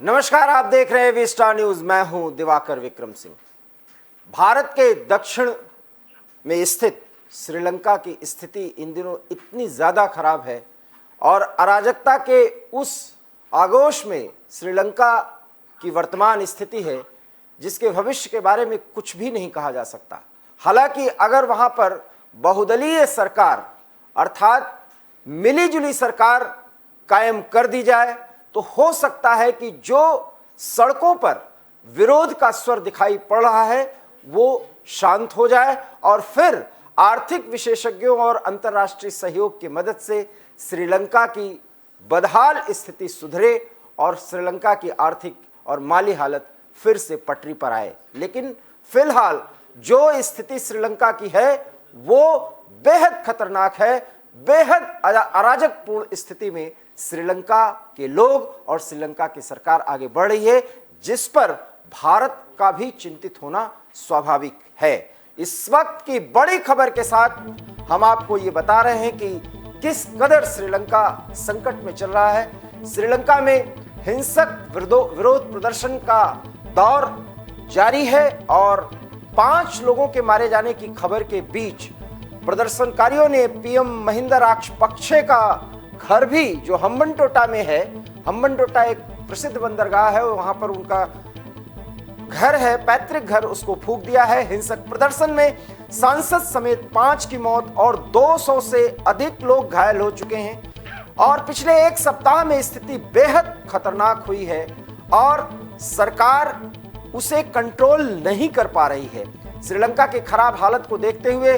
नमस्कार, आप देख रहे हैं वी स्टार न्यूज। मैं हूं दिवाकर विक्रम सिंह। भारत के दक्षिण में स्थित श्रीलंका की स्थिति इन दिनों इतनी ज्यादा खराब है और अराजकता के उस आगोश में श्रीलंका की वर्तमान स्थिति है जिसके भविष्य के बारे में कुछ भी नहीं कहा जा सकता। हालांकि अगर वहां पर बहुदलीय सरकार अर्थात मिलीजुली सरकार कायम कर दी जाए तो हो सकता है कि जो सड़कों पर विरोध का स्वर दिखाई पड़ रहा है वो शांत हो जाए और फिर आर्थिक विशेषज्ञों और अंतर्राष्ट्रीय सहयोग की मदद से श्रीलंका की बदहाल स्थिति सुधरे और श्रीलंका की आर्थिक और माली हालत फिर से पटरी पर आए। लेकिन फिलहाल जो स्थिति श्रीलंका की है वो बेहद खतरनाक है। बेहद अराजकपूर्ण स्थिति में श्रीलंका के लोग और श्रीलंका की सरकार आगे बढ़ रही है, जिस पर भारत का भी चिंतित होना स्वाभाविक है। इस वक्त की बड़ी खबर के साथ हम आपको ये बता रहे हैं कि किस कदर श्रीलंका संकट में चल रहा है। श्रीलंका में हिंसक विरोध प्रदर्शन का दौर जारी है और 5 लोगों के मारे जाने की खबर के बीच प्रदर्शनकारियों ने पीएम महिंदा राजपक्षे का घर भी जो हम्बनटोटा में है, हम्बनटोटा एक प्रसिद्ध बंदरगाह है, वहां पर उनका घर है, पैतृक घर, उसको फूंक दिया है। हिंसक प्रदर्शन में सांसद समेत 5 की मौत और 200 से अधिक लोग घायल हो चुके हैं और पिछले एक सप्ताह में स्थिति बेहद खतरनाक हुई है और सरकार उसे कंट्रोल नहीं कर पा रही है। श्रीलंका की खराब हालत को देखते हुए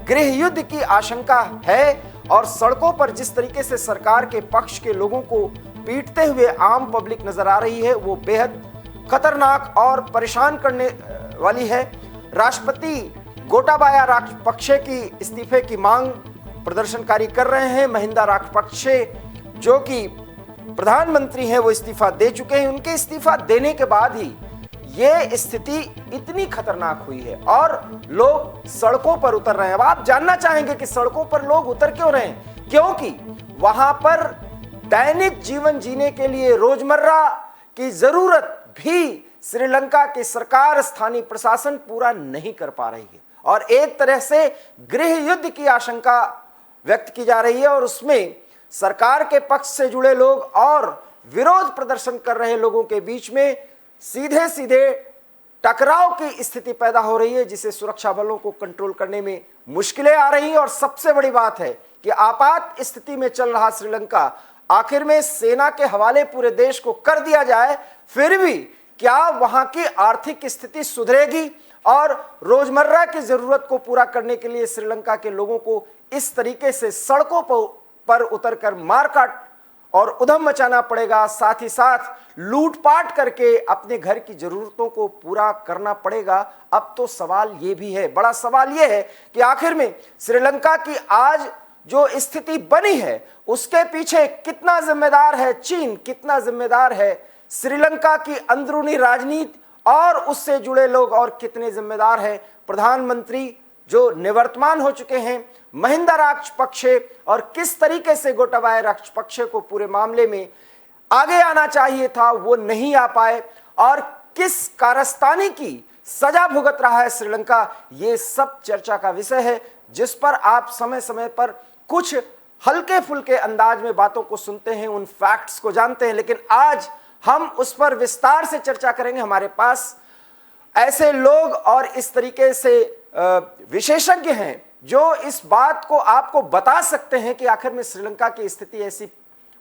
गृह युद्ध की आशंका है और सड़कों पर जिस तरीके से सरकार के पक्ष के लोगों को पीटते हुए आम पब्लिक नजर आ रही है वो बेहद खतरनाक और परेशान करने वाली है। राष्ट्रपति गोटाबाया राजपक्षे की इस्तीफे की मांग प्रदर्शनकारी कर रहे हैं। महिंदा राजपक्षे जो कि प्रधानमंत्री हैं वो इस्तीफा दे चुके हैं। उनके इस्तीफा देने के बाद ही ये स्थिति इतनी खतरनाक हुई है और लोग सड़कों पर उतर रहे हैं। अब आप जानना चाहेंगे कि सड़कों पर लोग उतर क्यों रहे हैं? क्योंकि वहां पर दैनिक जीवन जीने के लिए रोजमर्रा की जरूरत भी श्रीलंका की सरकार, स्थानीय प्रशासन पूरा नहीं कर पा रही है और एक तरह से गृह युद्ध की आशंका व्यक्त की जा रही है और उसमें सरकार के पक्ष से जुड़े लोग और विरोध प्रदर्शन कर रहे लोगों के बीच में सीधे सीधे टकराव की स्थिति पैदा हो रही है, जिसे सुरक्षा बलों को कंट्रोल करने में मुश्किलें आ रही हैं। और सबसे बड़ी बात है कि आपात स्थिति में चल रहा श्रीलंका आखिर में सेना के हवाले पूरे देश को कर दिया जाए, फिर भी क्या वहां की आर्थिक स्थिति सुधरेगी और रोजमर्रा की जरूरत को पूरा करने के लिए श्रीलंका के लोगों को इस तरीके से सड़कों पर उतरकर मारकाट और उधम मचाना पड़ेगा, साथ ही साथ लूटपाट करके अपने घर की जरूरतों को पूरा करना पड़ेगा। अब तो सवाल ये भी है, बड़ा सवाल ये है कि आखिर में श्रीलंका की आज जो स्थिति बनी है उसके पीछे कितना जिम्मेदार है चीन, कितना जिम्मेदार है श्रीलंका की अंदरूनी राजनीति और उससे जुड़े लोग और कितने जिम्मेदार है प्रधानमंत्री जो निवर्तमान हो चुके हैं महिंदा राजपक्षे और किस तरीके से गोटाबाया राजपक्षे को पूरे मामले में आगे आना चाहिए था वो नहीं आ पाए और किस कारस्तानी की सजा भुगत रहा है श्रीलंका, ये सब चर्चा का विषय है जिस पर आप समय समय पर कुछ हल्के फुल्के अंदाज में बातों को सुनते हैं, उन फैक्ट्स को जानते हैं, लेकिन आज हम उस पर विस्तार से चर्चा करेंगे। हमारे पास ऐसे लोग और इस तरीके से विशेषज्ञ हैं जो इस बात को आपको बता सकते हैं कि आखिर में श्रीलंका की स्थिति ऐसी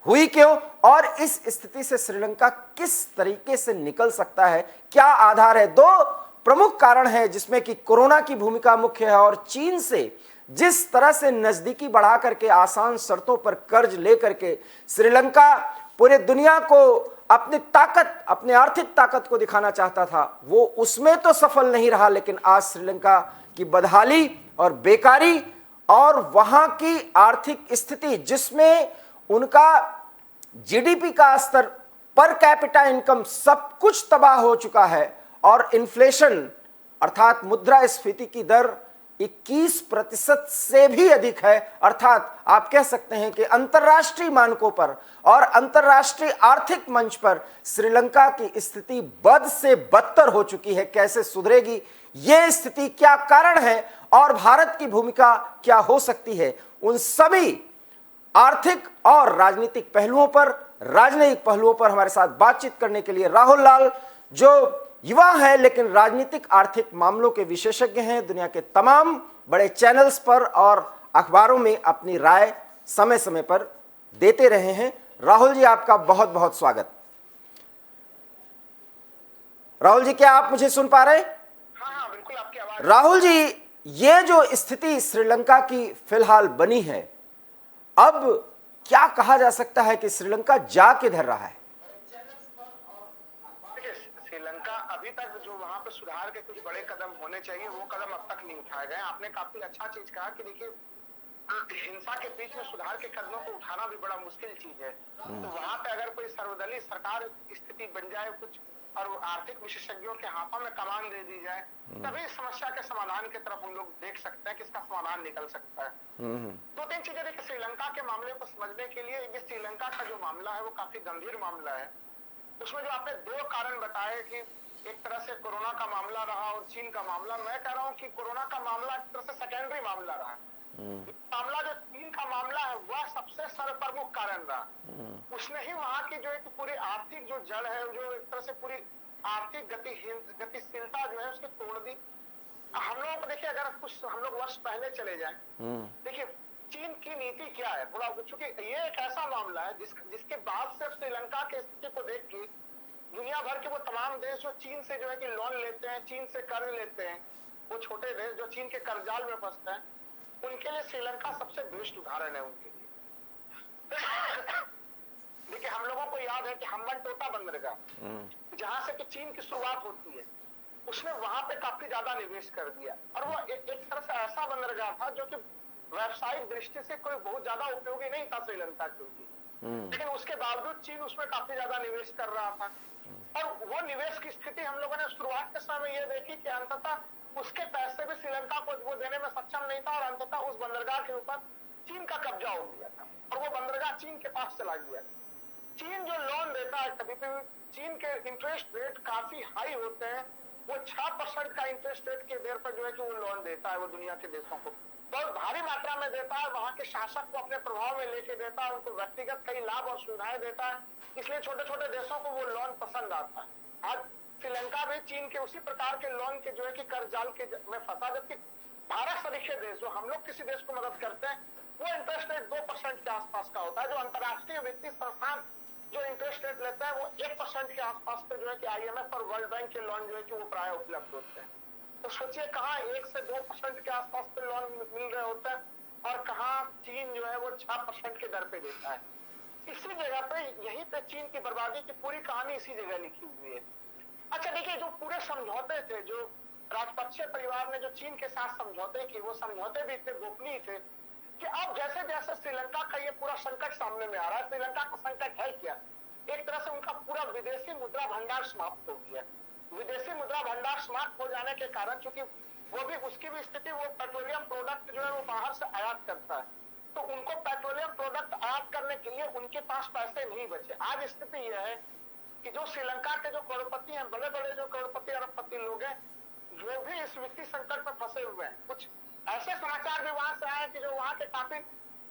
हुई क्यों और इस स्थिति से श्रीलंका किस तरीके से निकल सकता है, क्या आधार है। 2 प्रमुख कारण है जिसमें कि कोरोना की भूमिका मुख्य है और चीन से जिस तरह से नजदीकी बढ़ा करके आसान शर्तों पर कर्ज लेकर के श्रीलंका पूरे दुनिया को अपनी ताकत, अपनी आर्थिक ताकत को दिखाना चाहता था, वो उसमें तो सफल नहीं रहा। लेकिन आज श्रीलंका की बदहाली और बेकारी और वहां की आर्थिक स्थिति जिसमें उनका जीडीपी का स्तर, पर कैपिटा इनकम सब कुछ तबाह हो चुका है और इन्फ्लेशन अर्थात मुद्रास्फीति की दर 21% से भी अधिक है। अर्थात आप कह सकते हैं कि अंतर्राष्ट्रीय मानकों पर और अंतर्राष्ट्रीय आर्थिक मंच पर श्रीलंका की स्थिति बद से बदतर हो चुकी है। कैसे सुधरेगी ये स्थिति, क्या कारण है और भारत की भूमिका क्या हो सकती है, उन सभी आर्थिक और राजनीतिक पहलुओं पर, राजनयिक पहलुओं पर हमारे साथ बातचीत करने के लिए राहुल लाल, जो युवा है लेकिन राजनीतिक आर्थिक मामलों के विशेषज्ञ हैं, दुनिया के तमाम बड़े चैनल्स पर और अखबारों में अपनी राय समय समय पर देते रहे हैं। राहुल जी, आपका बहुत बहुत स्वागत। राहुल जी, क्या आप मुझे सुन पा रहे हैं? हाँ, बिल्कुल आपकी आवाज। राहुल जी, ये जो स्थिति श्रीलंका की फिलहाल बनी है, अब क्या कहा जा सकता है कि श्रीलंका जा किधर रहा है? श्रीलंका अभी तक जो वहां पे सुधार के कुछ बड़े कदम होने चाहिए वो कदम अब तक नहीं उठाए गए। आपने काफी अच्छा चीज कहा कि देखिए हिंसा के बीच में सुधार के कदमों को उठाना भी बड़ा मुश्किल चीज है। तो वहां पे अगर कोई सर्वदलीय सरकार स्थिति बन जाए कुछ और आर्थिक विशेषज्ञों के हाथों में कमान दे दी जाए, तभी इस समस्या के समाधान की तरफ हम लोग देख सकते हैं कि इसका समाधान निकल सकता है। दो तीन चीजें देखिए श्रीलंका के मामले को समझने के लिए। ये श्रीलंका का जो मामला है वो काफी गंभीर मामला है। उसमें जो आपने दो कारण बताए कि एक तरह से कोरोना का मामला रहा और चीन का मामला, मैं कह रहा हूँ कि कोरोना का मामला एक तरह से सेकेंडरी मामला रहा। मामला जो चीन का मामला है वह सबसे सर्वप्रमुख कारण रहा। उसने ही वहां की जो एक पूरी आर्थिक जो जड़ है, जो एक तरह से पूरी आर्थिक गतिशीलता जो है उसकी तोड़ दी। हम लोगों को देखिए, अगर कुछ हम लोग वर्ष पहले चले जाएं, देखिए चीन की नीति क्या है थोड़ा, चूंकि ये एक ऐसा मामला है जिसके बाद से श्रीलंका की स्थिति को देख के दुनिया भर के वो तमाम देश जो चीन से जो है कि लोन लेते हैं, चीन से कर्ज लेते हैं, वो छोटे देश जो चीन के कर्जाल में फंसते हैं, उनके लिए श्रीलंका सबसे बेस्ट उदाहरण है उनके लिए। देखिए हम लोगों को याद है कि हम्बनटोटा बंदरगाह जहां से कि चीन की शुरुआत होती है, उसने वहां पे काफी ज्यादा निवेश कर दिया और वो एक तरह से ऐसा बंदरगाह था जो कि व्यावसायिक दृष्टि से कोई बहुत ज्यादा उपयोगी नहीं था श्रीलंका के लिए, लेकिन उसके बावजूद चीन उसमें काफी ज्यादा निवेश कर रहा था। और वो निवेश की स्थिति हम लोगों ने शुरुआत के समय ये देखी कि अंततः उसके पैसे भी श्रीलंका को वो देने में सक्षम नहीं था और अंततः उस बंदरगाह के ऊपर चीन का कब्जा हो गया था और वो बंदरगाह चीन के पास चला गया। चीन जो लोन देता है, कभी भी चीन के इंटरेस्ट रेट काफी हाई होते हैं। वो 6% का इंटरेस्ट रेट के दर पर जो है कि वो लोन देता है, वो दुनिया के देशों को बहुत भारी मात्रा में देता है, वहां के शासक को अपने प्रभाव में लेके देता है, उनको व्यक्तिगत कई लाभ और सुविधाएं देता है, इसलिए छोटे छोटे देशों को वो लोन पसंद आता है। आज श्रीलंका भी चीन के उसी प्रकार के लोन के जो है कि कर्ज जाल के में फंसा, जबकि भारत सरीखे देश जो हम लोग किसी देश को मदद करते हैं वो इंटरेस्ट रेट 2% के आसपास का होता है। जो अंतर्राष्ट्रीय वित्तीय संस्थान जो इंटरेस्ट रेट लेता है वो 1% के आसपास पे जो है कि IMF और वर्ल्ड बैंक के लोन जो है कि वो प्राय उपलब्ध होते हैं। तो सोचिए कहाँ 1 से 2% के आसपास पे लोन मिल रहे होते हैं और कहाँ चीन जो है वो 6% के दर पे देता है। इसी जगह पे यहीं पे चीन की बर्बादी की पूरी कहानी इसी जगह लिखी हुई है। अच्छा देखिए, जो पूरे समझौते थे, जो राजपक्षे परिवार ने जो चीन के साथ समझौते किए, वो समझौते भी इतने गोपनीय थे कि अब जैसे जैसे श्रीलंका का ये पूरा संकट सामने में आ रहा है, श्रीलंका का संकट है क्या, एक तरह से उनका पूरा विदेशी मुद्रा भंडार समाप्त हो गया। विदेशी मुद्रा भंडार समाप्त हो जाने के कारण, चूंकि वो भी उसकी भी स्थिति, वो पेट्रोलियम प्रोडक्ट जो है वो बाहर से आयात करता है, तो उनको पेट्रोलियम प्रोडक्ट आयात करने के लिए उनके पास पैसे नहीं बचे। आज स्थिति यह है कि जो श्रीलंका के जो करोड़पति हैं, बड़े बड़े जो करोड़पति अरबपति लोग हैं, वो भी इस वित्तीय संकट में फंसे हुए हैं। कुछ ऐसे समाचार भी वहां से आए कि जो वहां के काफी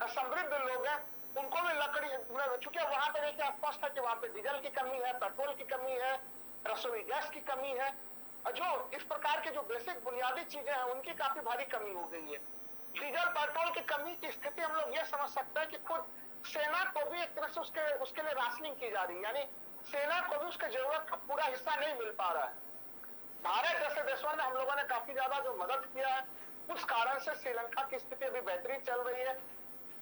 समृद्ध लोग हैं उनको भी लकड़ी, चूंकि वहां पे देखिए स्पष्ट है कि वहां पे डीजल की कमी है, पेट्रोल की कमी है, रसोई गैस की कमी है, जो इस प्रकार के जो बेसिक बुनियादी चीजें हैं उनकी काफी भारी कमी हो गई है। डीजल पेट्रोल की कमी की स्थिति हम लोग ये समझ सकते हैं कि खुद सेना को भी एक तरह से उसके लिए राशनिंग की जा रही है, यानी सेना को भी उसके जरूरत का पूरा हिस्सा नहीं मिल पा रहा है। भारत जैसे देशों ने, हम लोगों ने काफी ज्यादा जो मदद किया है, उस कारण से श्रीलंका की स्थिति अभी बेहतरीन चल रही है।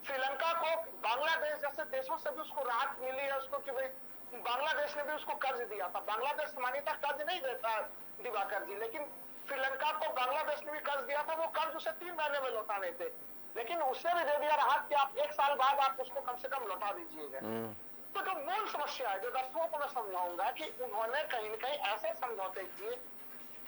श्रीलंका को बांग्लादेश जैसे देशों से भी उसको राहत मिली है, उसको कि भाई बांग्लादेश ने भी उसको कर्ज दिया था। बांग्लादेश सामान्यतः कर्ज नहीं देता दिवाकर जी, लेकिन श्रीलंका को बांग्लादेश ने भी कर्ज दिया था, वो कर्ज उसे 3 महीने में लौटाने थे, लेकिन उसने भी दे दिया राहत कि आप 1 साल बाद आप उसको कम से कम लौटा दीजिएगा। तो जो मूल समस्या है, जो दर्शकों को मैं समझाऊंगा कि उन्होंने कहीं न कहीं ऐसे समझौते किए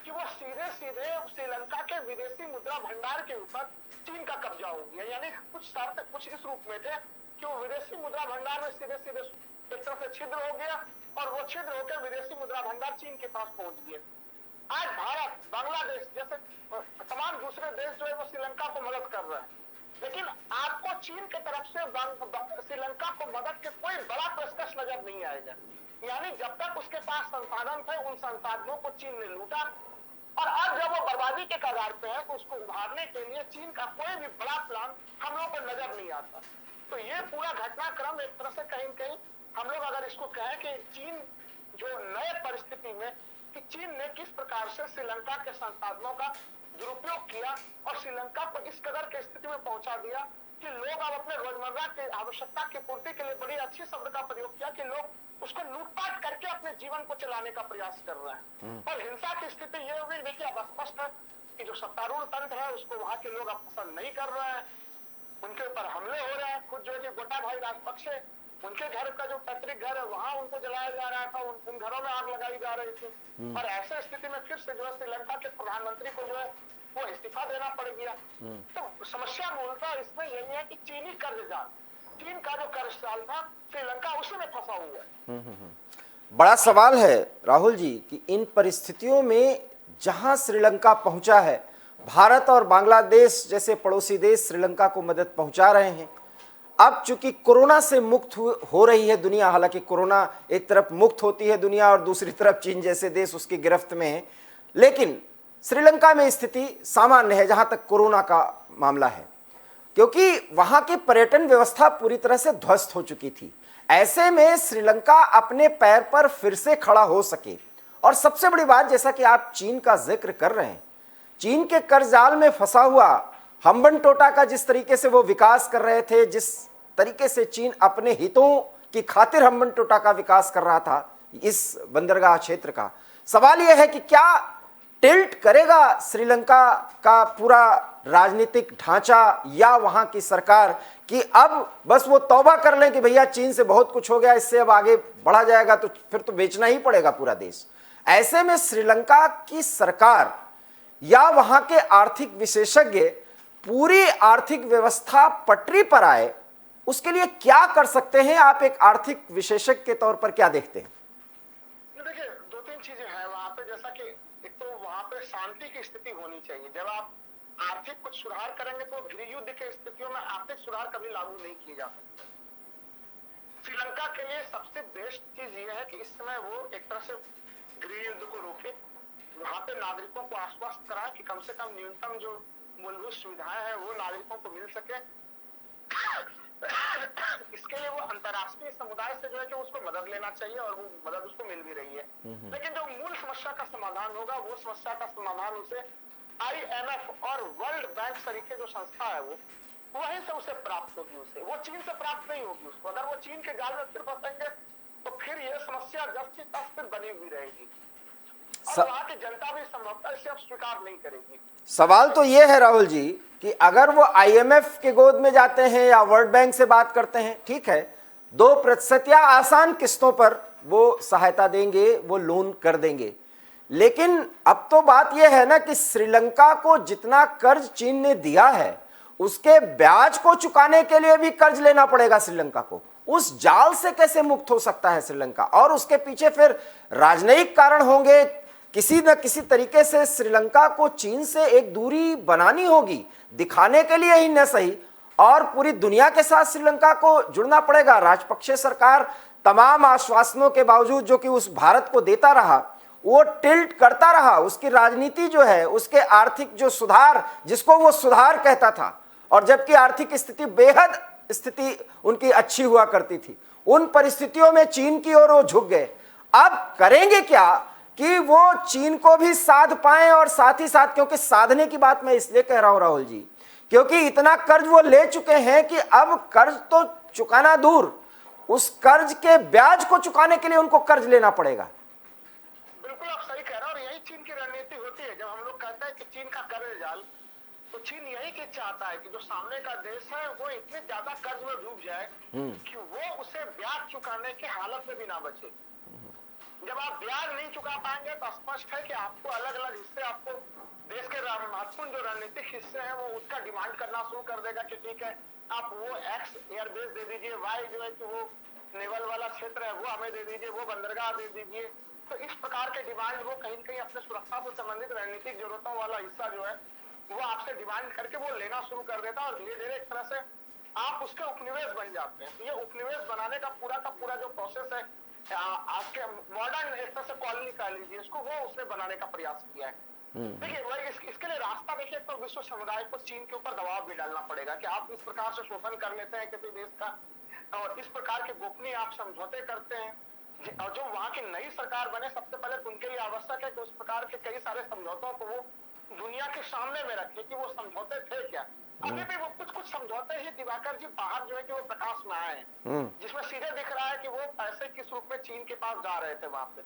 कि कि वो सीधे सीधे श्रीलंका के विदेशी मुद्रा भंडार के ऊपर चीन का कब्जा हो गया। यानी कुछ शर्त कुछ इस रूप में थे कि वो विदेशी मुद्रा भंडार में सीधे सीधे एक तरह से छिद्र हो गया और वो छिद्र होकर विदेशी मुद्रा भंडार चीन के पास पहुंच गए। आज भारत, बांग्लादेश जैसे तमाम दूसरे देश जो है वो श्रीलंका को मदद कर रहे हैं, लेकिन आपको चीन की तरफ से श्रीलंका को मदद के कोई बड़ा पेशकश नजर नहीं आएगा। यानी जब तक उसके पास संसाधन थे, उन संसाधनों को चीन ने लूटा और अब जब वो बर्बादी के कगार पे है तो उसको उभारने के लिए चीन का कोई भी बड़ा प्लान हम लोग को नजर नहीं आता। तो ये पूरा घटनाक्रम एक तरह से कहीं न कहीं हम लोग अगर इसको कहें कि चीन जो नए परिस्थिति में कि चीन ने किस प्रकार से श्रीलंका के संसाधनों का दुरुपयोग किया और श्रीलंका को इस कदर की स्थिति में पहुंचा दिया कि लोग अब अपने रोजमर्रा की आवश्यकता की पूर्ति के लिए बड़ी अच्छी शब्द का प्रयोग किया कि लोग उसको लूटपाट करके अपने जीवन को चलाने का प्रयास कर रहे हैं। और हिंसा की स्थिति ये हो गई, देखिए अब स्पष्ट है कि जो सत्तारूढ़ तंत्र है उसको वहां के लोग अब पसंद नहीं कर रहे हैं, उनके ऊपर हमले हो रहे हैं। खुद जो है गोटाबाई राजपक्षे, उनके घर का जो पैतृक घर है वहां उनको जलाया जा रहा था, उन घरों में आग लगाई जा रही थी। और ऐसे स्थिति में फिर से जो है श्रीलंका के प्रधानमंत्री को जो है वो इस्तीफा देना पड़ गया। तो समस्या मूलतः इसमें यही है कि चीनी कर्जदार, चीन का जो कर्ज साल था श्रीलंका उसी में फंसा हुआ है। बड़ा सवाल है राहुल जी कि इन परिस्थितियों में जहां श्रीलंका पहुंचा है, भारत और बांग्लादेश जैसे पड़ोसी देश श्रीलंका को मदद पहुंचा रहे हैं। अब चूंकि कोरोना से मुक्त हो रही है दुनिया, हालांकि कोरोना एक तरफ मुक्त होती है दुनिया और दूसरी तरफ चीन जैसे देश उसकी गिरफ्त में है, लेकिन श्रीलंका में स्थिति सामान्य है जहां तक कोरोना का मामला है, क्योंकि वहां की पर्यटन व्यवस्था पूरी तरह से ध्वस्त हो चुकी थी। ऐसे में श्रीलंका अपने पैर पर फिर से खड़ा हो सके, और सबसे बड़ी बात जैसा कि आप चीन का जिक्र कर रहे हैं, चीन के कर्जाल में फंसा हुआ हम्बनटोटा का जिस तरीके से वो विकास कर रहे थे, जिस तरीके से चीन अपने हितों की खातिर हम्बनटोटा का विकास कर रहा था इस बंदरगाह क्षेत्र का, सवाल यह है कि क्या टिल्ट करेगा श्रीलंका का पूरा राजनीतिक ढांचा या वहां की सरकार कि अब बस वो तौबा कर लें कि भैया चीन से बहुत कुछ हो गया, इससे अब आगे बढ़ा जाएगा तो फिर तो बेचना ही पड़ेगा पूरा देश। ऐसे में श्रीलंका की सरकार या वहां के आर्थिक विशेषज्ञ पूरी आर्थिक व्यवस्था पटरी पर आए, उसके लिए क्या कर सकते हैं? आप एक आर्थिक विशेषज्ञ के तौर पर क्या देखते हैं? देखिए, दो तीन चीजें हैं वहां पे, जैसा कि एक तो वहां पे शांति की स्थिति होनी चाहिए। जब आप आर्थिक कुछ सुधार करेंगे तो गृह युद्ध की स्थितियों में आर्थिक सुधार कभी लागू नहीं किए जा सकते। श्रीलंका के लिए सबसे बेस्ट चीज यह है कि इस समय वो एक तरह से गृह युद्ध को रोके, वहां पे नागरिकों को आश्वस्त कराए कि कम से कम न्यूनतम जो मूलभूत सुविधाएं हैं वो नागरिकों को मिल सके। इसके लिए वो अंतर्राष्ट्रीय समुदाय से जो है कि उसको मदद लेना चाहिए और वो मदद उसको मिल भी रही है। लेकिन जो मूल समस्या का समाधान होगा वो समस्या का समाधान उसे IMF और वर्ल्ड बैंक तरीके जो संस्था है वो वहीं से उसे प्राप्त होगी, उसे वो चीन से प्राप्त नहीं होगी उसको। अगर वो चीन के जाल में फिर फंसेंगे तो फिर ये समस्या जब की तब फिर बनी हुई रहेगी और वहां की जनता भी संभवतः इसे अब स्वीकार नहीं करेगी। सवाल तो ये है राहुल जी कि अगर वो IMF के गोद में जाते हैं या वर्ल्ड बैंक से बात करते हैं, ठीक है, 2% या आसान किस्तों पर वो सहायता देंगे, वो लोन कर देंगे, लेकिन अब तो बात यह है ना कि श्रीलंका को जितना कर्ज चीन ने दिया है उसके ब्याज को चुकाने के लिए भी कर्ज लेना पड़ेगा श्रीलंका को। उस जाल से कैसे मुक्त हो सकता है श्रीलंका? और उसके पीछे फिर राजनयिक कारण होंगे, किसी न किसी तरीके से श्रीलंका को चीन से एक दूरी बनानी होगी, दिखाने के लिए ही न सही, और पूरी दुनिया के साथ श्रीलंका को जुड़ना पड़ेगा। राजपक्षे सरकार तमाम आश्वासनों के बावजूद जो कि उस भारत को देता रहा, वो टिल्ट करता रहा। उसकी राजनीति जो है, उसके आर्थिक जो सुधार जिसको वो सुधार कहता था, और जबकि आर्थिक स्थिति बेहद स्थिति उनकी अच्छी हुआ करती थी, उन परिस्थितियों में चीन की ओर वो झुक गए। अब करेंगे क्या कि वो चीन को भी साध पाएं, और साथ ही साथ, क्योंकि साधने की बात मैं इसलिए कह रहा हूं राहुल जी, क्योंकि इतना कर्ज वो ले चुके हैं कि अब कर्ज तो चुकाना दूर, उस कर्ज के ब्याज को चुकाने के लिए उनको कर्ज लेना पड़ेगा। बिल्कुल आप सही कह रहे हैं और यही चीन की रणनीति होती है। जब हम लोग कहते हैं कि चीन का कर्ज जाल, तो चीन यही की चाहता है कि जो सामने का देश है वो इतने ज्यादा कर्ज में डूब जाए कि वो उसे ब्याज चुकाने की हालत में भी ना बचे। जब आप ब्याज नहीं चुका पाएंगे तो स्पष्ट है कि आपको अलग अलग हिस्से, आपको देश के महत्वपूर्ण जो रणनीतिक हिस्से हैं वो उसका डिमांड करना शुरू कर देगा कि ठीक है आप वो एक्स एयरबेस दे दीजिए, वाई जो है कि वो नेवल वाला क्षेत्र है वो हमें दे दीजिए, वो बंदरगाह दे दीजिए। तो इस प्रकार के डिमांड वो कहीं न कहीं अपने सुरक्षा से संबंधित रणनीतिक जरूरतों वाला हिस्सा जो है वो आपसे डिमांड करके वो लेना शुरू कर देता है और धीरे धीरे एक तरह से आप उसके उपनिवेश बन जाते हैं। तो ये उपनिवेश बनाने का पूरा जो प्रोसेस है आज के मॉडर्न एक तरह से कॉलोनी कह लीजिए इसको, वो उसने बनाने का प्रयास किया है। देखिए वही इसके लिए रास्ता देखिए तो विश्व समुदाय को चीन के ऊपर दबाव भी डालना पड़ेगा कि आप इस प्रकार से शोषण कर लेते हैं किसी देश का और इस प्रकार के गोपनीय आप समझौते करते हैं और जो वहां की नई सरकार बने सबसे पहले उनके लिए आवश्यक है कि उस प्रकार के कई सारे समझौतों को वो दुनिया के सामने में रखे कि वो समझौते थे क्या। अभी भी वो कुछ समझौते ही दिवाकर जी बाहर जो है कि वो प्रकाश में आए हैं जिसमें सीधे दिख रहा है कि वो पैसे किस रूप में चीन के पास जा रहे थे वहां पे।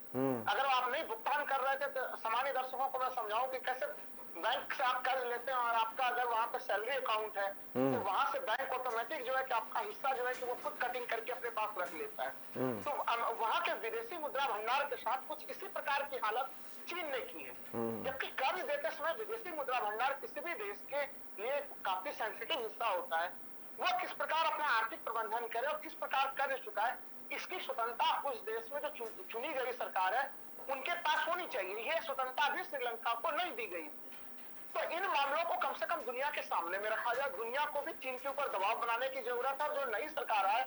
अगर आप नहीं भुगतान कर रहे थे तो सामान्य दर्शकों को मैं समझाऊं कि कैसे बैंक से आप कर्ज लेते हैं और आपका अगर वहां पे सैलरी अकाउंट है तो वहां से बैंक ऑटोमेटिक जो है कि आपका हिस्सा जो है कि वो खुद कटिंग करके अपने पास रख लेता है। तो वहां के विदेशी मुद्रा भंडार के साथ कुछ इसी प्रकार की हालत चीन ने की है। जबकि कर्ज देते समय विदेशी मुद्रा भंडार किसी भी देश के लिए काफी सेंसिटिव हिस्सा होता है। वो किस प्रकार अपना आर्थिक प्रबंधन करे और किस प्रकार कर्ज चुकाए इसकी स्वतंत्रता उस देश में जो चुनी गई सरकार है उनके पास होनी चाहिए। ये स्वतंत्रता भी श्रीलंका को नहीं दी गई। तो इन मामलों को कम से कम दुनिया के सामने में रखा जाए, दुनिया को भी चीन के ऊपर दबाव बनाने की जरूरत है। जो नई सरकार है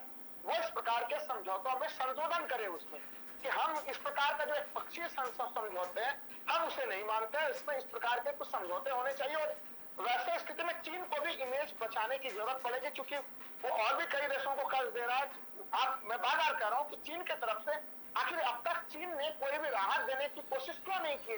वो इस प्रकार के समझौतों में संशोधन करे उसमें कि हम इस प्रकार का जो एक पक्षीय समझौते हैं हम उसे नहीं मानते हैं, इसमें इस प्रकार के कुछ समझौते होने चाहिए। और वैसे स्थिति में चीन को भी इमेज बचाने की जरूरत पड़ेगी क्योंकि वो और भी कई देशों को कर्ज दे रहा है। मैं बार बार कह रहा हूँ कि चीन की तरफ से आखिर अब तक चीन ने कोई भी राहत देने की कोशिश क्यों नहीं की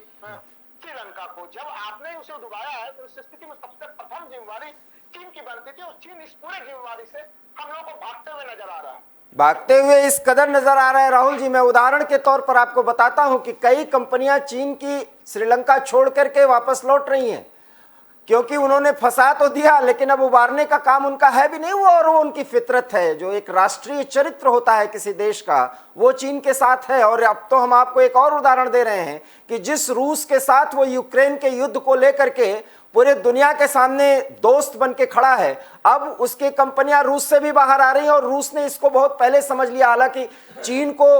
श्रीलंका को। जब आपने उसे डुबाया है तो इस स्थिति में सबसे प्रथम जिम्मेवारी चीन की बनती थी और चीन इस पूरे जिम्मेवारी से हम लोगों को भागते हुए नजर आ रहा है। भागते हुए इस कदर नजर आ रहा है राहुल जी, मैं उदाहरण के तौर पर आपको बताता हूं कि कई कंपनियां चीन की श्रीलंका छोड़ करके वापस लौट रही हैं क्योंकि उन्होंने फंसा तो दिया लेकिन अब उबारने का काम उनका है भी नहीं। वो और वो उनकी फितरत है, जो एक राष्ट्रीय चरित्र होता है किसी देश का वो चीन के साथ है। और अब तो हम आपको एक और उदाहरण दे रहे हैं कि जिस रूस के साथ वो यूक्रेन के युद्ध को लेकर के पूरे दुनिया के सामने दोस्त बन के खड़ा है, अब उसकी कंपनियां रूस से भी बाहर आ रही हैं और रूस ने इसको बहुत पहले समझ लिया। हालांकि चीन को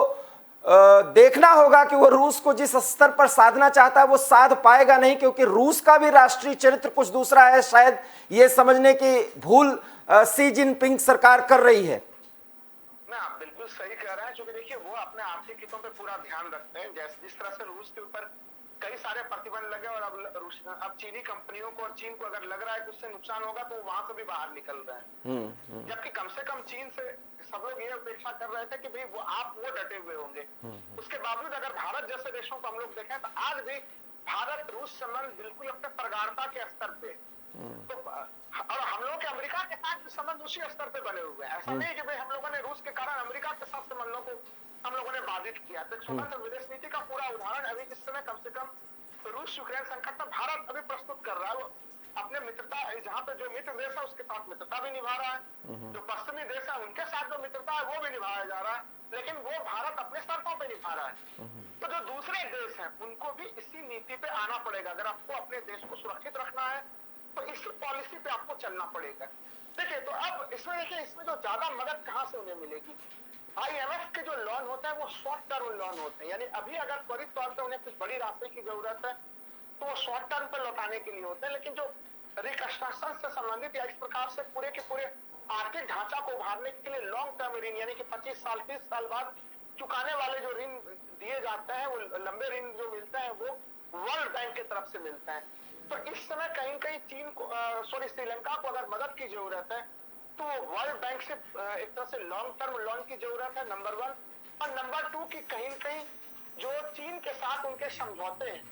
देखना होगा कि वो रूस को जिस स्तर पर साधना चाहता है वो साध पाएगा नहीं, क्योंकि रूस का भी राष्ट्रीय चरित्र कुछ दूसरा है। शायद ये समझने की भूल शी जिनपिंग सरकार कर रही है। आप बिल्कुल सही कह रहे हैं क्योंकि देखिए वो अपने आर्थिक हितों पे पूरा ध्यान रखते हैं। जिस तरह से रूस के ऊपर कई सारे प्रतिबंध लगे और अब चीनी कंपनियों को और चीन को अगर लग रहा है कि उससे नुकसान होगा तो वहां से भी बाहर निकल रहे हैं। जबकि कम से कम चीन से सब लोग ये अपेक्षा कर रहे थे कि भाई वो डटे हुए होंगे। उसके बावजूद अगर भारत जैसे देशों को हम लोग देखें तो आज भी भारत रूस संबंध बिल्कुल अपने प्रगाढ़ता के स्तर पे तो और हम लोग के अमेरिका के साथ भी संबंध उसी स्तर पे बने हुए हैं। ऐसा नहीं कि भाई हम लोगों ने रूस के कारण अमेरिका के साथ संबंधों को हम लोगों ने बाधित किया। तो स्वतंत्र विदेश नीति का पूरा उदाहरण अभी इस समय कम से कम रूस यूक्रेन संकट में भारत अभी प्रस्तुत कर रहा है। वो अपने मित्रता जहाँ पे जो मित्र देश है उसके साथ मित्रता भी निभा रहा है, जो पश्चिमी देश है उनके साथ जो मित्रता है वो भी निभाया जा रहा है, लेकिन वो भारत अपने शर्तों पे निभा रहा है। तो जो दूसरे देश हैं उनको भी इसी नीति पे आना पड़ेगा। अगर आपको अपने देश को सुरक्षित रखना है तो इस पॉलिसी पे आपको चलना पड़ेगा। देखिए तो अब इसमें जो ज्यादा मदद कहाँ से उन्हें मिलेगी, IMF के जो लोन होता है वो शॉर्ट टर्म लोन होते हैं, यानी अभी अगर त्वरित तौर पे उन्हें कुछ बड़ी राशि की जरूरत है तो वो शॉर्ट टर्म पे लौटाने के लिए होते हैं। लेकिन जो रिकंस्ट्रक्शन से संबंधित या इस प्रकार से पूरे के पूरे आर्थिक ढांचा को उभारने के लिए लॉन्ग टर्म ऋण यानी कि 25 साल 30 साल बाद चुकाने वाले जो ऋण दिए जाते हैं, वो लंबे ऋण जो मिलते हैं वो वर्ल्ड बैंक की तरफ से मिलते हैं। तो इस समय कहीं कहीं चीन को श्रीलंका को अगर मदद की जरूरत है तो वर्ल्ड बैंक से एक तरह से लॉन्ग टर्म लोन की जरूरत है, नंबर 1। और नंबर 2 की कहीं कहीं जो चीन के साथ उनके समझौते हैं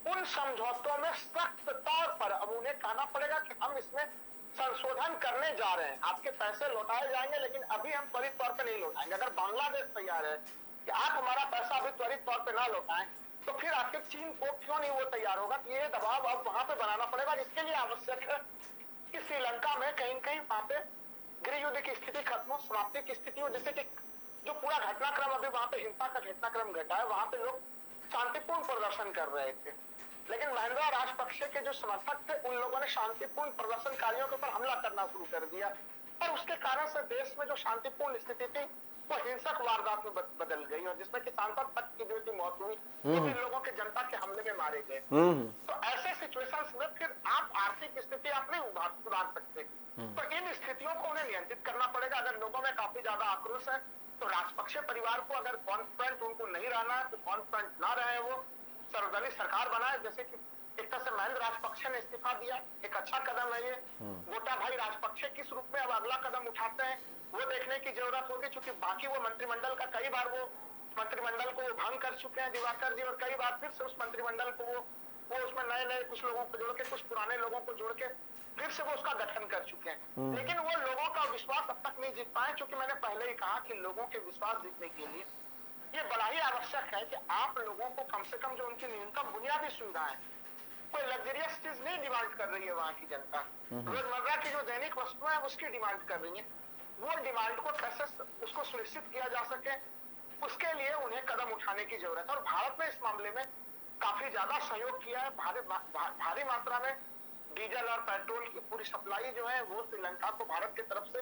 उन समझौतों में सख्त तौर पर अब उन्हें कहना पड़ेगा कि हम इसमें संशोधन करने जा रहे हैं, आपके पैसे लौटाए जाएंगे लेकिन अभी हम त्वरित तौर पर नहीं लौटाएंगे। अगर बांग्लादेश तैयार है कि आप हमारा पैसा अभी त्वरित तौर पर ना लौटाएं तो फिर आखिर चीन को क्यों नहीं वो तैयार होगा कि ये दबाव अब वहां पे बनाना पड़ेगा। इसके लिए आवश्यक है कि श्रीलंका में कहीं कहीं वहां पे गृह युद्ध की स्थिति खत्म हो, समाप्ति की स्थिति हो, जैसे कि जो पूरा घटनाक्रम अभी वहां पे हिंसा का घटनाक्रम घटा है, वहां पे लोग शांतिपूर्ण प्रदर्शन कर रहे थे, लेकिन महिंद्रा राजपक्षे के जो समर्थक थे उन लोगों ने शांतिपूर्ण प्रदर्शनकारियों के ऊपर हमला करना शुरू कर दिया, और उसके कारण से देश में जो शांतिपूर्ण स्थिति थी वो हिंसक वारदात में बदल गई, और जिसमें कि सांसद तक की जो थी मौत हुई, वो भी लोगों के जनता के हमले में मारे गए। तो ऐसे सिचुएशंस में फिर आप आर्थिक स्थिति आप नहीं सुधार सकते, तो इन स्थितियों को उन्हें नियंत्रित करना पड़ेगा। अगर लोगों में काफी ज्यादा आक्रोश है तो राजपक्षे परिवार को अगर कॉन्फ्रेंट उनको नहीं रहना है तो कॉन्फ्रेंट ना रहे, वो सर्वदलीय सरकार बनाए, जैसे कि एक तरह से महिंद्रा राजपक्षे ने इस्तीफा दिया, एक अच्छा कदम है ये। गोटाभाई राजपक्षे किस रूप में अब अगला कदम उठाते हैं वो देखने की जरूरत होगी, क्योंकि बाकी वो मंत्रिमंडल का कई बार वो मंत्रिमंडल को भंग कर चुके हैं दिवाकर जी, और कई बार फिर से उस मंत्रिमंडल को वो उसमें नए कुछ लोगों को जोड़ के, कुछ पुराने लोगों को जोड़ के फिर से वो उसका गठन कर चुके हैं, लेकिन वो लोगों का विश्वास अब तक नहीं जीत पाए, क्योंकि मैंने पहले ही कहा कि लोगों के विश्वास जीतने के लिए ये बड़ा ही आवश्यक है कि आप लोगों को कम से कम जो उनकी न्यूनतम बुनियादी सुविधाएं, कोई लग्जरियस चीज नहीं डिमांड कर रही है वहां की जनता, रोजमर्रा की जो दैनिक वस्तुएं हैं उसकी डिमांड कर रही है, वो डिमांड को कैसे उसको सुनिश्चित किया जा सके उसके लिए उन्हें कदम उठाने की जरूरत है। और भारत ने इस मामले में काफी ज्यादा सहयोग किया है, भारी मात्रा में डीजल और पेट्रोल की पूरी सप्लाई जो है वो श्रीलंका को भारत की तरफ से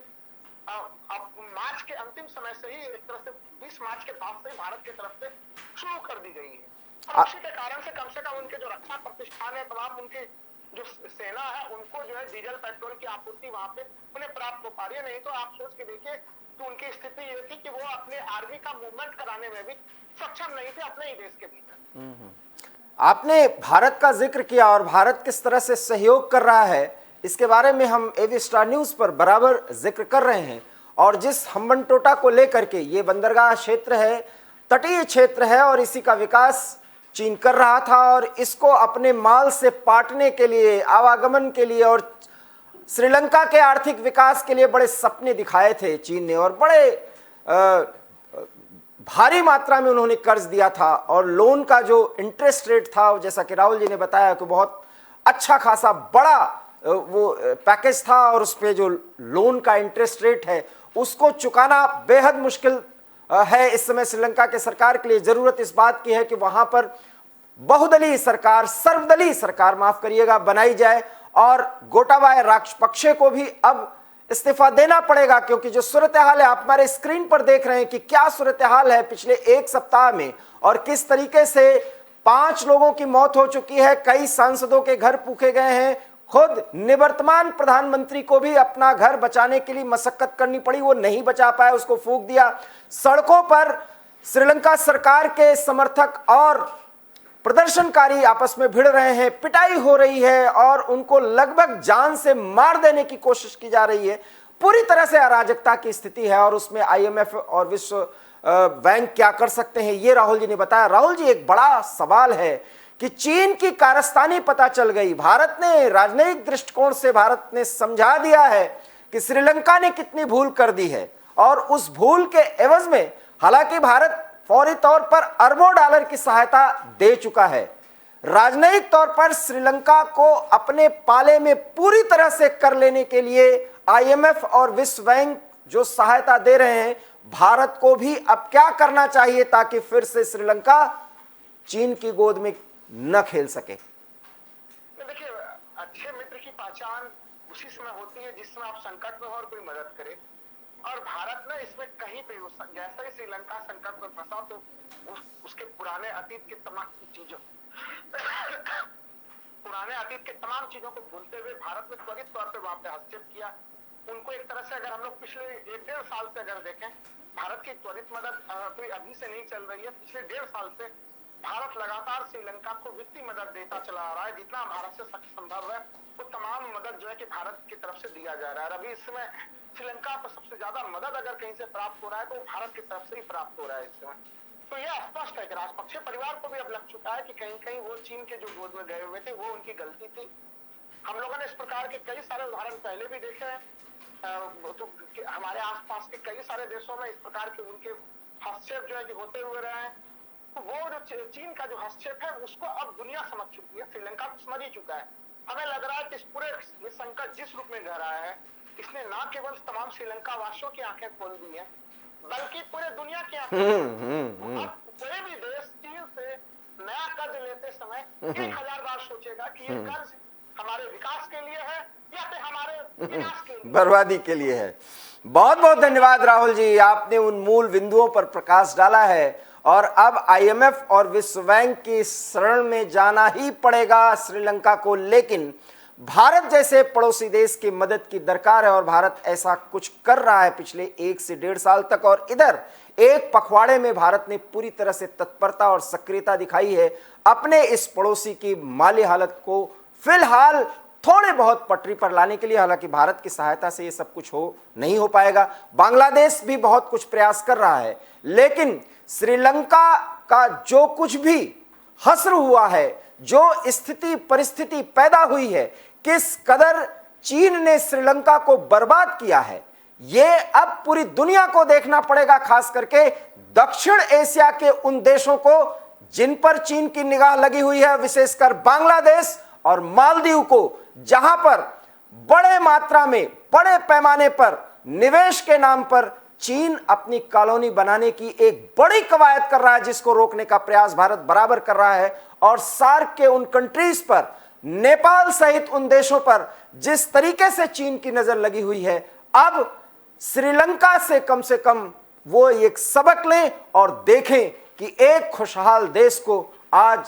अब मार्च के अंतिम समय से ही, एक तरह से 20 मार्च के बाद से ही भारत की तरफ से शुरू कर दी गई है, और उसी के कारण से कम उनके जो रक्षा प्रतिष्ठान है, तमाम उनकी जो सेना है, उनको जो है डीजल पेट्रोल की आपूर्ति वहां पे उन्हें प्राप्त हो पा रही है। नहीं तो आप सोच के देखिए कि उनकी स्थिति ये थी कि वो अपने आर्मी का मूवमेंट कराने में भी सक्षम नहीं थे अपने ही देश के भीतर। आपने भारत का जिक्र किया और भारत किस तरह से सहयोग कर रहा है इसके बारे में हम एवी स्टार न्यूज पर बराबर जिक्र कर रहे हैं, और जिस हम्बनटोटा को लेकर के ये बंदरगाह क्षेत्र है, तटीय क्षेत्र है, और इसी का विकास चीन कर रहा था, और इसको अपने माल से पाटने के लिए, आवागमन के लिए और श्रीलंका के आर्थिक विकास के लिए बड़े सपने दिखाए थे चीन ने, और बड़े भारी मात्रा में उन्होंने कर्ज दिया था, और लोन का जो इंटरेस्ट रेट था, जैसा कि राहुल जी ने बताया कि बहुत अच्छा खासा बड़ा वो पैकेज था, और उस पे जो लोन का इंटरेस्ट रेट है उसको चुकाना बेहद मुश्किल है इस समय श्रीलंका के सरकार के लिए। जरूरत इस बात की है कि वहां पर बहुदलीय सरकार, सर्वदलीय सरकार माफ करिएगा, बनाई जाए, और गोटाबाया राजपक्षे को भी अब इस्तीफा देना पड़ेगा, क्योंकि जो सूरत हाल है आप हमारे स्क्रीन पर देख रहे हैं कि क्या सूरत हाल है पिछले एक सप्ताह में, और किस तरीके से 5 लोगों की मौत हो चुकी है, कई सांसदों के घर फूके गए हैं, खुद निवर्तमान प्रधानमंत्री को भी अपना घर बचाने के लिए मशक्कत करनी पड़ी, वो नहीं बचा पाया, उसको फूंक दिया। सड़कों पर श्रीलंका सरकार के समर्थक और प्रदर्शनकारी आपस में भिड़ रहे हैं, पिटाई हो रही है, और उनको लगभग जान से मार देने की कोशिश की जा रही है। पूरी तरह से अराजकता की स्थिति है, और उसमें आईएमएफ और विश्व बैंक क्या कर सकते हैं ये राहुल जी ने बताया। राहुल जी, एक बड़ा सवाल है कि चीन की कारस्तानी पता चल गई, भारत ने राजनयिक दृष्टिकोण से भारत ने समझा दिया है कि श्रीलंका ने कितनी भूल कर दी है, और उस भूल के एवज में हालांकि भारत फौरी तौर पर अरबों डॉलर की सहायता दे चुका है, राजनयिक तौर पर श्रीलंका को अपने पाले में पूरी तरह से कर लेने के लिए आईएमएफ और विश्व बैंक जो सहायता दे रहे हैं, भारत को भी अब क्या करना चाहिए ताकि फिर से श्रीलंका चीन की गोद में न खेल सके? देखिए, अच्छे मित्र की पहचान उसी समय होती है जिस समय आप संकट में हो और कोई मदद करे, और भारत ने इसमें कहीं पे जैसे ही श्रीलंका संकट में फंसा तो उसके पुराने अतीत के तमाम चीजों को भूलते हुए भारत ने त्वरित तौर पे वहां पे हस्तक्षेप किया। उनको एक तरह से अगर हम लोग पिछले 1-1.5 साल से अगर देखें, भारत की त्वरित मदद कोई अभी से नहीं चल रही है, पिछले 1.5 साल से भारत लगातार श्रीलंका को वित्तीय मदद देता चला आ रहा है। जितना भारत से संभव है वो तमाम मदद जो है कि भारत की तरफ से दिया जा रहा है। अभी इस समय श्रीलंका पर सबसे ज्यादा मदद अगर कहीं से प्राप्त हो रहा है तो भारत की तरफ से ही प्राप्त हो रहा है इस समय। तो यह स्पष्ट है कि राजपक्षे परिवार को भी अब लग चुका है कि कहीं कहीं वो चीन के जो गोद में गए हुए थे वो उनकी गलती थी। हम लोगों ने इस प्रकार के कई सारे उदाहरण पहले भी देखे हैं, तो हमारे आसपास के कई सारे देशों में इस प्रकार के उनके हस्तक्षेप जो है कि होते हुए रहे हैं। तो वो जो चीन का जो हस्तक्षेप है उसको अब दुनिया समझ चुकी है, श्रीलंका को समझ ही चुका है। हमें लग रहा है कि इस पूरे ये संकट जिस रूप में गहराया है इसने न केवल तमाम श्रीलंका वासियों की आंखें खोल दी है, बल्कि पूरे दुनिया के अब कोई भी देश चीन से नया कर्ज लेते समय 1000 बार सोचेगा कि ये कर्ज हमारे विकास के लिए है या फिर हमारे विनाश के लिए, बर्बादी के लिए है। बहुत बहुत धन्यवाद राहुल जी, आपने उन मूल बिंदुओं पर प्रकाश डाला है। और अब IMF और विश्व बैंक की शरण में जाना ही पड़ेगा श्रीलंका को, लेकिन भारत जैसे पड़ोसी देश की मदद की दरकार है और भारत ऐसा कुछ कर रहा है पिछले 1 से 1.5 साल तक। और इधर एक पखवाड़े में भारत ने पूरी तरह से तत्परता और सक्रियता दिखाई है अपने इस पड़ोसी की माली हालत को फिलहाल थोड़े बहुत पटरी पर लाने के लिए। हालांकि भारत की सहायता से ये सब कुछ नहीं हो पाएगा। बांग्लादेश भी बहुत कुछ प्रयास कर रहा है, लेकिन श्रीलंका का जो कुछ भी हश्र हुआ है, जो स्थिति परिस्थिति पैदा हुई है, किस कदर चीन ने श्रीलंका को बर्बाद किया है, ये अब पूरी दुनिया को देखना पड़ेगा, खास करके दक्षिण एशिया के उन देशों को जिन पर चीन की निगाह लगी हुई है, विशेषकर बांग्लादेश और मालदीव को, जहां पर बड़े मात्रा में बड़े पैमाने पर निवेश के नाम पर चीन अपनी कॉलोनी बनाने की एक बड़ी कवायद कर रहा है, जिसको रोकने का प्रयास भारत बराबर कर रहा है। और सार्क के उन कंट्रीज पर, नेपाल सहित उन देशों पर जिस तरीके से चीन की नजर लगी हुई है, अब श्रीलंका से कम वो एक सबक लें और देखें कि एक खुशहाल देश को आज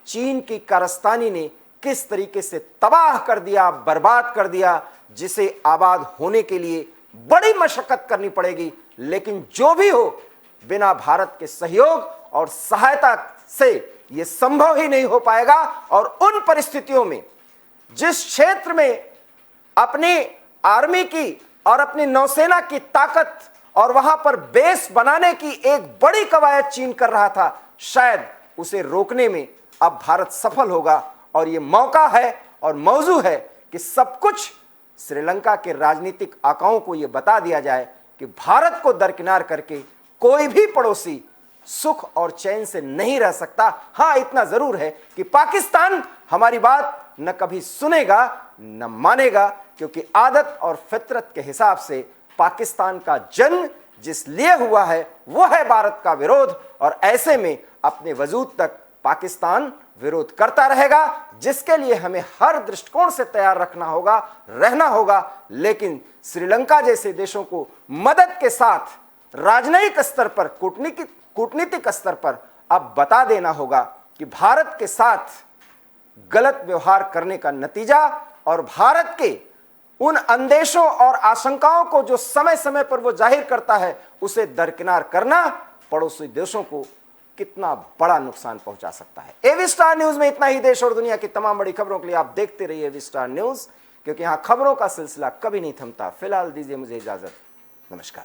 चीन की कारस्तानी ने किस तरीके से तबाह कर दिया, बर्बाद कर दिया, जिसे आबाद होने के लिए बड़ी मशक्कत करनी पड़ेगी। लेकिन जो भी हो, बिना भारत के सहयोग और सहायता से यह संभव ही नहीं हो पाएगा। और उन परिस्थितियों में जिस क्षेत्र में अपनी आर्मी की और अपनी नौसेना की ताकत और वहां पर बेस बनाने की एक बड़ी कवायद चीन कर रहा था, शायद उसे रोकने में अब भारत सफल होगा। और यह मौका है और मौजू है कि सब कुछ श्रीलंका के राजनीतिक आकाओं को यह बता दिया जाए कि भारत को दरकिनार करके कोई भी पड़ोसी सुख और चैन से नहीं रह सकता। हां, इतना जरूर है कि पाकिस्तान हमारी बात न कभी सुनेगा न मानेगा, क्योंकि आदत और फितरत के हिसाब से पाकिस्तान का जन्म जिस लिए हुआ है वो है भारत का विरोध। और ऐसे में अपने वजूद तक पाकिस्तान विरोध करता रहेगा, जिसके लिए हमें हर दृष्टिकोण से तैयार रहना होगा। लेकिन श्रीलंका जैसे देशों को मदद के साथ राजनयिक स्तर पर, कूटनीतिक स्तर पर अब बता देना होगा कि भारत के साथ गलत व्यवहार करने का नतीजा और भारत के उन अंदेशों और आशंकाओं को जो समय समय पर वो जाहिर करता है, उसे दरकिनार करना पड़ोसी देशों को कितना बड़ा नुकसान पहुंचा सकता है। एवी स्टार न्यूज में इतना ही। देश और दुनिया की तमाम बड़ी खबरों के लिए आप देखते रहिए एवी स्टार न्यूज, क्योंकि यहां खबरों का सिलसिला कभी नहीं थमता। फिलहाल दीजिए मुझे इजाजत, नमस्कार।